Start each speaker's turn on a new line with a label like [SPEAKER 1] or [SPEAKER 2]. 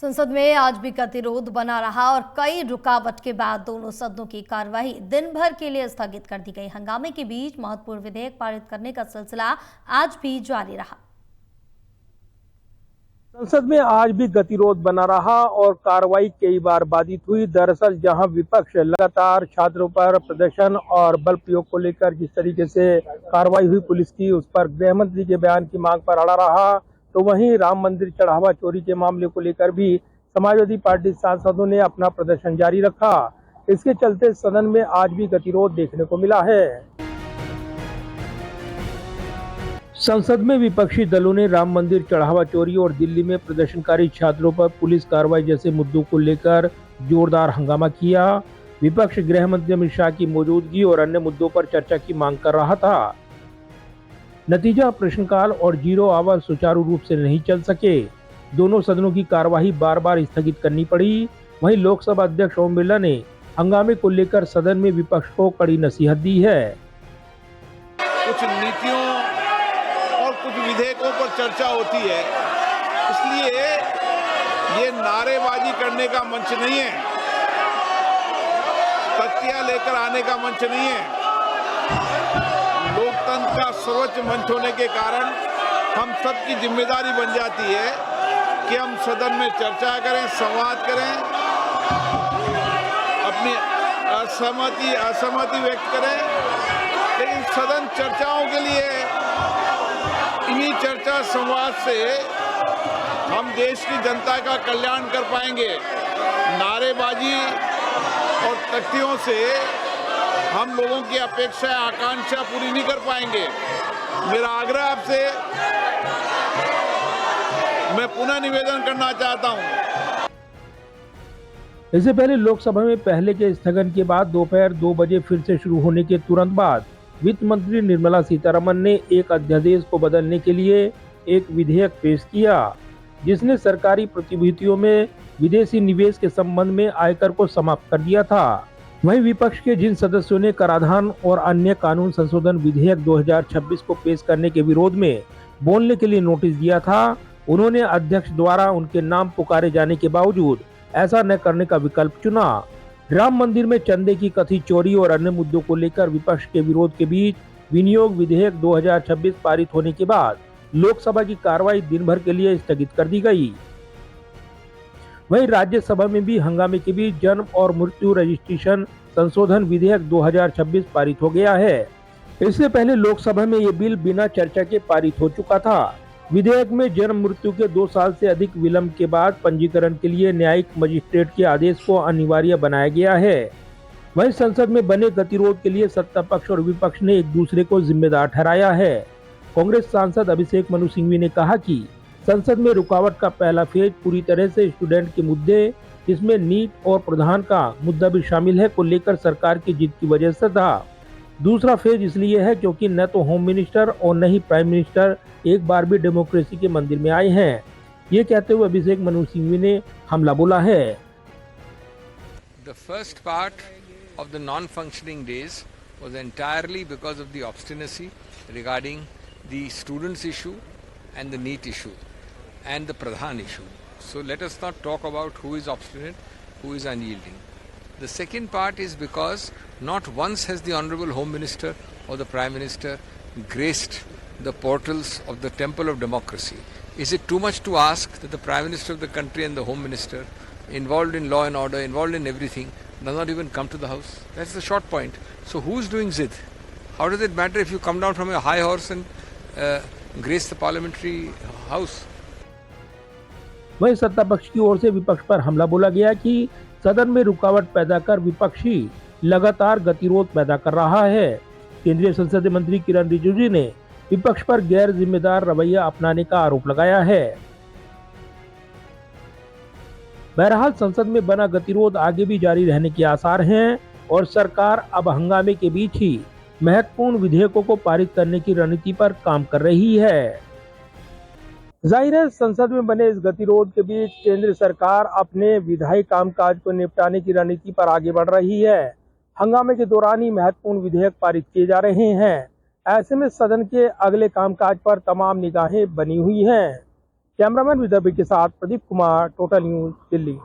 [SPEAKER 1] संसद में आज भी गतिरोध बना रहा और कई रुकावट के बाद दोनों सदनों की कार्यवाही दिन भर के लिए स्थगित कर दी गई। हंगामे के बीच महत्वपूर्ण विधेयक पारित करने का सिलसिला आज भी जारी रहा।
[SPEAKER 2] संसद में आज भी गतिरोध बना रहा और कार्रवाई कई बार बाधित हुई। दरअसल जहां विपक्ष लगातार छात्रों पर प्रदर्शन और बल प्रयोग को लेकर जिस तरीके से कार्रवाई हुई पुलिस की, उस पर गृह मंत्री के बयान की मांग पर अड़ा रहा, तो वहीं राम मंदिर चढ़ावा चोरी के मामले को लेकर भी समाजवादी पार्टी सांसदों ने अपना प्रदर्शन जारी रखा। इसके चलते सदन में आज भी गतिरोध देखने को मिला है। संसद में विपक्षी दलों ने राम मंदिर चढ़ावा चोरी और दिल्ली में प्रदर्शनकारी छात्रों पर पुलिस कार्रवाई जैसे मुद्दों को लेकर जोरदार हंगामा किया। विपक्ष गृह मंत्री अमित शाह की मौजूदगी और अन्य मुद्दों पर चर्चा की मांग कर रहा था। नतीजा प्रश्नकाल और जीरो आवर सुचारू रूप से नहीं चल सके। दोनों सदनों की कार्यवाही बार बार स्थगित करनी पड़ी। वहीं लोकसभा अध्यक्ष ओम बिरला ने हंगामे को लेकर सदन में विपक्ष को कड़ी नसीहत दी है।
[SPEAKER 3] कुछ नीतियों और कुछ विधेयकों पर चर्चा होती है, इसलिए ये नारेबाजी करने का मंच नहीं है, तख्तियां लेकर आने का मंच नहीं है। लोकतंत्र का सर्वोच्च मंच होने के कारण हम सबकी जिम्मेदारी बन जाती है कि हम सदन में चर्चा करें, संवाद करें, अपनी असहमति व्यक्त करें। लेकिन सदन चर्चाओं के लिए, इन्हीं चर्चा संवाद से हम देश की जनता का कल्याण कर पाएंगे। नारेबाजी और तख्तियों से हम लोगों की अपेक्षा आकांक्षा पूरी नहीं कर पाएंगे। मेरा आग्रह आपसे मैं पुनः निवेदन करना चाहता हूं।
[SPEAKER 2] इससे पहले लोकसभा में पहले के स्थगन के बाद दोपहर 2 बजे फिर से शुरू होने के तुरंत बाद वित्त मंत्री निर्मला सीतारमण ने एक अध्यादेश को बदलने के लिए एक विधेयक पेश किया, जिसने सरकारी प्रतिभूतियों में विदेशी निवेश के संबंध में आयकर को समाप्त कर दिया था। वहीं विपक्ष के जिन सदस्यों ने कराधान और अन्य कानून संशोधन विधेयक 2026 को पेश करने के विरोध में बोलने के लिए नोटिस दिया था, उन्होंने अध्यक्ष द्वारा उनके नाम पुकारे जाने के बावजूद ऐसा न करने का विकल्प चुना। राम मंदिर में चंदे की कथित चोरी और अन्य मुद्दों को लेकर विपक्ष के विरोध के बीच विनियोग विधेयक 2026 पारित होने के बाद लोकसभा की कार्रवाई दिन भर के लिए स्थगित कर दी गई। वहीं राज्यसभा में भी हंगामे के बीच जन्म और मृत्यु रजिस्ट्रेशन संशोधन विधेयक 2026 पारित हो गया है। इससे पहले लोकसभा में ये बिल बिना चर्चा के पारित हो चुका था। विधेयक में जन्म मृत्यु के 2 साल से अधिक विलंब के बाद पंजीकरण के लिए न्यायिक मजिस्ट्रेट के आदेश को अनिवार्य बनाया गया है। वहीं संसद में बने गतिरोध के लिए सत्ता पक्ष और विपक्ष ने एक दूसरे को जिम्मेदार ठहराया है। कांग्रेस सांसद अभिषेक मनु सिंघवी ने कहा कि संसद में रुकावट का पहला फेज पूरी तरह से स्टूडेंट के मुद्दे, जिसमें नीट और प्रधान का मुद्दा भी शामिल है, को लेकर सरकार की जीत की वजह से था। दूसरा फेज इसलिए है क्योंकि न तो होम मिनिस्टर और न ही प्राइम मिनिस्टर एक बार भी डेमोक्रेसी के मंदिर में आए हैं। ये कहते हुए अभिषेक मनु सिंघवी ने हमला बोला है।
[SPEAKER 4] The first part of the non-functioning days was entirely because of the obstinacy regarding the students issue and the NEET issue and the Pradhan issue. So let us not talk about who is obstinate, who is unyielding. The second part is because not once has the Honorable Home Minister or the Prime Minister graced the portals of the temple of democracy. Is it too much to ask that the Prime Minister of the country and the Home Minister, involved in law and order, involved in everything, does not even come to the house? That's the short point. So who's doing zid? How does it matter if you come down from a high horse and grace the parliamentary house?
[SPEAKER 2] वहीं सत्ता पक्ष की ओर से विपक्ष पर हमला बोला गया कि सदन में रुकावट पैदा कर विपक्षी लगातार गतिरोध पैदा कर रहा है। केंद्रीय संसदीय मंत्री किरण रिजिजू ने विपक्ष पर गैर जिम्मेदार रवैया अपनाने का आरोप लगाया है। बहरहाल संसद में बना गतिरोध आगे भी जारी रहने के आसार हैं और सरकार अब हंगामे के बीच ही महत्वपूर्ण विधेयकों को पारित करने की रणनीति पर काम कर रही है। जाहिर है संसद में बने इस गतिरोध के बीच केंद्र सरकार अपने विधायी कामकाज को निपटाने की रणनीति पर आगे बढ़ रही है। हंगामे के दौरान ही महत्वपूर्ण विधेयक पारित किए जा रहे हैं। ऐसे में सदन के अगले कामकाज पर तमाम निगाहें बनी हुई हैं। कैमरामैन विदर्भी के साथ प्रदीप कुमार, टोटल न्यूज, दिल्ली।